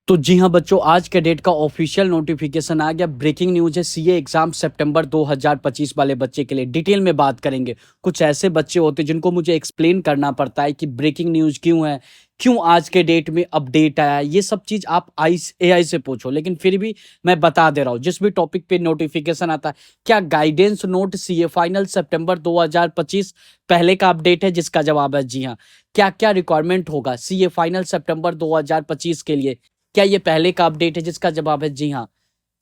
तो जी हाँ बच्चों, आज के डेट का ऑफिशियल नोटिफिकेशन आ गया। ब्रेकिंग न्यूज़ है, सीए एग्जाम सितंबर 2025 वाले बच्चे के लिए डिटेल में बात करेंगे। कुछ ऐसे बच्चे होते हैं जिनको मुझे एक्सप्लेन करना पड़ता है कि ब्रेकिंग न्यूज़ क्यों है, क्यों आज के डेट में अपडेट आया। ये सब चीज़ आप एआई से पूछो, लेकिन फिर भी मैं बता दे रहा हूँ। जिस भी टॉपिक पे नोटिफिकेशन आता है, क्या गाइडेंस नोट सीए फाइनल सितंबर 2025 पहले का अपडेट है, जिसका जवाब है जी हाँ। क्या क्या रिक्वायरमेंट होगा सीए फाइनल सितंबर 2025 के लिए, क्या ये पहले का अपडेट है, जिसका जवाब है जी हाँ।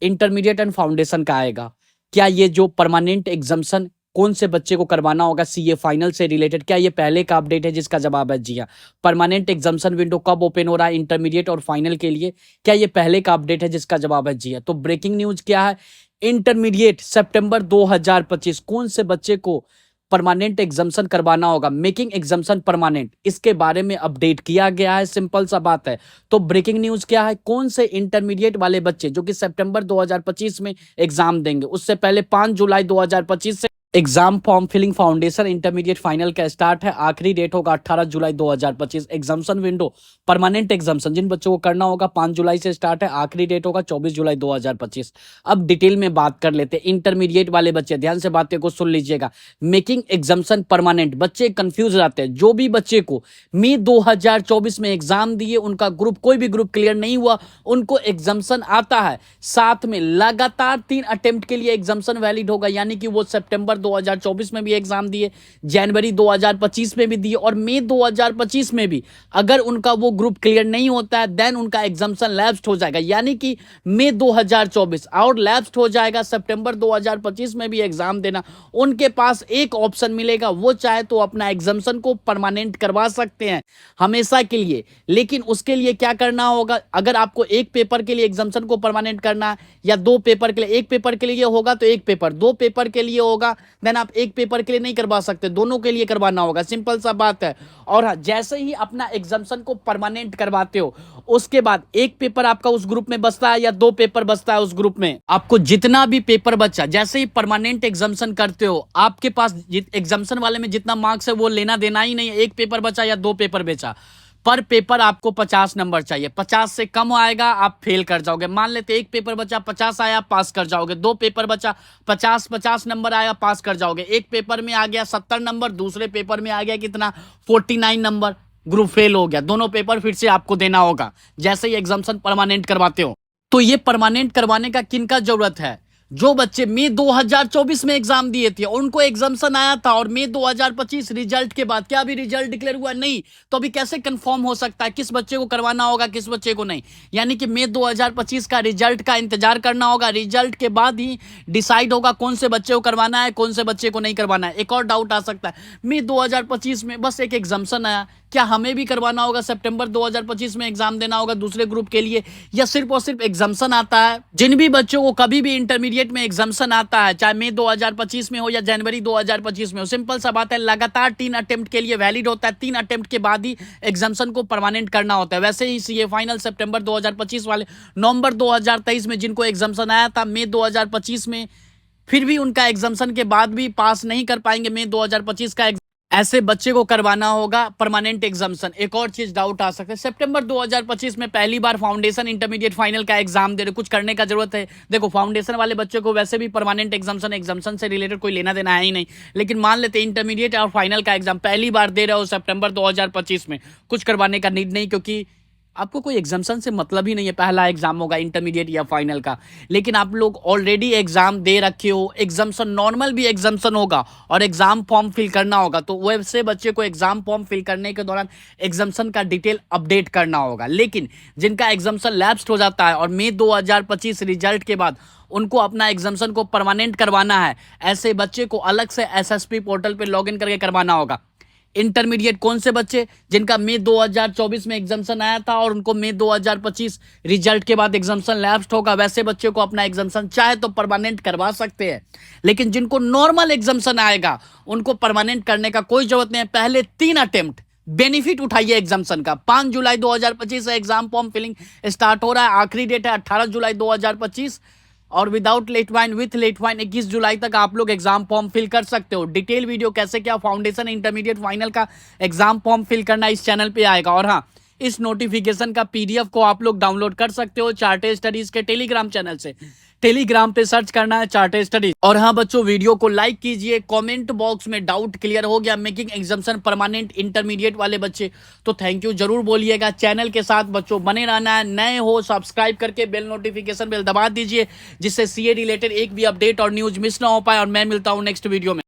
इंटरमीडिएट एंड फाउंडेशन का आएगा। क्या ये जो परमानेंट एग्जाम्शन कौन से बच्चे को करवाना होगा सीए फाइनल से रिलेटेड, क्या ये पहले का अपडेट है, जिसका जवाब है जी हाँ। परमानेंट एग्जाम्शन विंडो कब ओपन हो रहा है इंटरमीडिएट और फाइनल के लिए, क्या ये पहले का अपडेट है, जिसका जवाब है जी हाँ। तो ब्रेकिंग न्यूज क्या है, इंटरमीडिएट सितंबर 2025 कौन से बच्चे को परमानेंट एग्जाम्शन करवाना होगा, मेकिंग एग्जाम्शन परमानेंट, इसके बारे में अपडेट किया गया है। सिंपल सा बात है। तो ब्रेकिंग न्यूज क्या है, कौन से इंटरमीडिएट वाले बच्चे जो कि सितंबर 2025 में एग्जाम देंगे, उससे पहले 5 जुलाई 2025 से exam form filling foundation intermediate final का स्टार्ट है। आखिरी डेट होगा 18 जुलाई 2025। एग्जाम्शन विंडो परमानेंट एग्जाम्शन जिन बच्चों को करना होगा 5 जुलाई से स्टार्ट है, आखिरी डेट होगा 24 जुलाई 2025। अब डिटेल में बात कर लेते हैं। इंटरमीडिएट वाले बच्चे ध्यान से बातें को सुन लीजिएगा। मेकिंग एग्जाम्शन परमानेंट, बच्चे कंफ्यूज रहते हैं। जो भी बच्चे को मई 2024 में एग्जाम दिए, उनका ग्रुप कोई भी ग्रुप क्लियर नहीं हुआ, उनको एग्जाम्शन आता है, साथ में लगातार 3 अटेम्प्ट के लिए एग्जाम्शन वैलिड होगा। यानी कि वो सितंबर 2024 में भी एग्जाम दिए, जनवरी 2025 में भी दिए और मई 2025 में भी अगर उनका वो ग्रुप क्लियर नहीं होता है, देन उनका एग्जाम्शन लैप्स्ड हो जाएगा। यानी कि मई 2024 और लैप्स्ड हो जाएगा, सितंबर 2025 में भी एग्जाम देना। उनके पास एक ऑप्शन मिलेगा, वो चाहे तो अपना एग्जाम्शन को परमानेंट करवा सकते हैं हमेशा के लिए। लेकिन उसके लिए क्या करना होगा, अगर आपको एक पेपर के लिए एग्जाम्शन को परमानेंट करना है या 2 पेपर के लिए, एक पेपर के लिए होगा तो एक पेपर, 2 पेपर के लिए होगा देन आप एक पेपर के लिए नहीं करवा सकते, दोनों के लिए करवाना होगा। सिंपल सा बात है। और हाँ, जैसे ही अपना एग्जाम्शन को परमानेंट करवाते हो, उसके बाद एक पेपर आपका उस ग्रुप में बचता है या 2 पेपर बचता है उस ग्रुप में, आपको जितना भी पेपर बचा, जैसे ही परमानेंट एग्जाम्शन करते हो, आपके पास एग्जाम्शन वाले में जितना मार्क्स है वो लेना देना ही नहीं है। एक पेपर बचा या 2 पेपर बेचा, पर पेपर आपको 50 नंबर चाहिए। 50 से कम आएगा आप फेल कर जाओगे। मान लेते एक पेपर बचा 50 आया, पास कर जाओगे। 2 पेपर बचा 50 नंबर आया, पास कर जाओगे। एक पेपर में आ गया 70 नंबर, दूसरे पेपर में आ गया कितना, 49 नंबर, ग्रुप फेल हो गया। दोनों पेपर फिर से आपको देना होगा जैसे ही एग्जाम्शन परमानेंट करवाते हो। तो ये परमानेंट करवाने का किनका जरूरत है, जो बच्चे मई 2024 में एग्जाम दिए थे, उनको एग्जाम्शन आया था और मई 2025 रिजल्ट के बाद क्या अभी रिजल्ट डिक्लेयर हुआ नहीं, तो अभी कैसे कंफर्म हो सकता है किस बच्चे को करवाना होगा किस बच्चे को नहीं। यानी कि मई 2025 का रिजल्ट का इंतजार करना होगा। रिजल्ट के बाद ही डिसाइड होगा कौन से बच्चे को करवाना है, कौन से बच्चे को नहीं करवाना है। एक और डाउट आ सकता है, मई 2025 में बस एक एग्जाम्शन आया, क्या हमें भी करवाना होगा, सितंबर 2025 में एग्जाम देना होगा दूसरे ग्रुप के लिए, या सिर्फ और सिर्फ एग्जाम्शन आता है। जिन भी बच्चों को कभी भी इंटरमीडिएट में एग्जाम्शन आता है, चाहे मई 2025 में हो या जनवरी 2025 में हो, सिंपल सा बात है, लगातार 3 अटेम्प्ट के लिए वैलिड होता है। 3 अटेम्प्ट के बाद ही एग्जाम्शन को परमानेंट करना होता है। वैसे ही सीए फाइनल सितंबर 2025 वाले नवंबर 2023 में जिनको एग्जाम्शन आया था मई 2025 में, फिर भी उनका एग्जाम्शन के बाद भी पास नहीं कर पाएंगे मई 2025 का। ऐसे बच्चे को करवाना होगा परमानेंट एग्जाम्शन। एक और चीज डाउट आ सकता है, सितंबर 2025 में पहली बार फाउंडेशन इंटरमीडिएट फाइनल का एग्जाम दे रहे, कुछ करने का जरूरत है। देखो, फाउंडेशन वाले बच्चों को वैसे भी परमानेंट एग्जाम्शन से रिलेटेड कोई लेना देना है ही नहीं। लेकिन मान लेते इंटरमीडिएट और फाइनल का एग्जाम पहली बार दे रहे हो सितंबर 2025 में, कुछ करवाने का नीड नहीं, क्योंकि आपको कोई एग्जाम्शन से मतलब ही नहीं है। पहला एग्जाम होगा इंटरमीडिएट या फाइनल का, लेकिन आप लोग ऑलरेडी एग्जाम दे रखे हो। एग्जाम्शन नॉर्मल भी एग्जाम्शन होगा और एग्जाम फॉर्म फिल करना होगा, तो वैसे बच्चे को एग्जाम फॉर्म फिल करने के दौरान एग्जाम्शन का डिटेल अपडेट करना होगा। लेकिन जिनका एग्जाम्शन लैप्स्ड हो जाता है और मई 2025 रिजल्ट के बाद उनको अपना एग्जाम्शन को परमानेंट करवाना है, ऐसे बच्चे को अलग से एसएसपी पोर्टल पे लॉगिन करके करवाना होगा। इंटरमीडिएट कौन से बच्चे जिनका मई 2024 में एग्जाम्शन आया था और उनको मई 2025 रिजल्ट के बाद एग्जाम्शन लैप्स्ड होगा, वैसे बच्चे को अपना एग्जाम्शन चाहे तो परमानेंट करवा सकते हैं। लेकिन जिनको नॉर्मल एग्जाम्शन आएगा उनको परमानेंट करने का कोई जरूरत नहीं है। पहले 3 अटेम्प्ट बेनिफिट उठाइए एग्जाम्शन का। 5 जुलाई 2025 से एग्जाम फॉर्म फिलिंग स्टार्ट हो रहा है, आखिरी डेट है 18 जुलाई 2025 और without late fine with late fine 21 जुलाई तक आप लोग एग्जाम फॉर्म फिल कर सकते हो। डिटेल वीडियो कैसे क्या फाउंडेशन इंटरमीडिएट फाइनल का एग्जाम फॉर्म फिल करना इस चैनल पे आएगा। और हाँ, इस नोटिफिकेशन का पीडीएफ को आप लोग डाउनलोड कर सकते हो चार्टर्ड स्टडीज के टेलीग्राम चैनल से। टेलीग्राम पे सर्च करना है चार्टर्ड स्टडीज। और हाँ बच्चों, वीडियो को लाइक कीजिए। कमेंट बॉक्स में डाउट क्लियर हो गया मेकिंग एग्जाम्शन परमानेंट इंटरमीडिएट वाले बच्चे तो थैंक यू जरूर बोलिएगा। चैनल के साथ बच्चों बने रहना है। नए हो सब्सक्राइब करके बेल नोटिफिकेशन बेल दबा दीजिए, जिससे सीए रिलेटेड एक भी अपडेट और न्यूज मिस ना हो पाए। और मैं मिलता हूँ नेक्स्ट वीडियो में।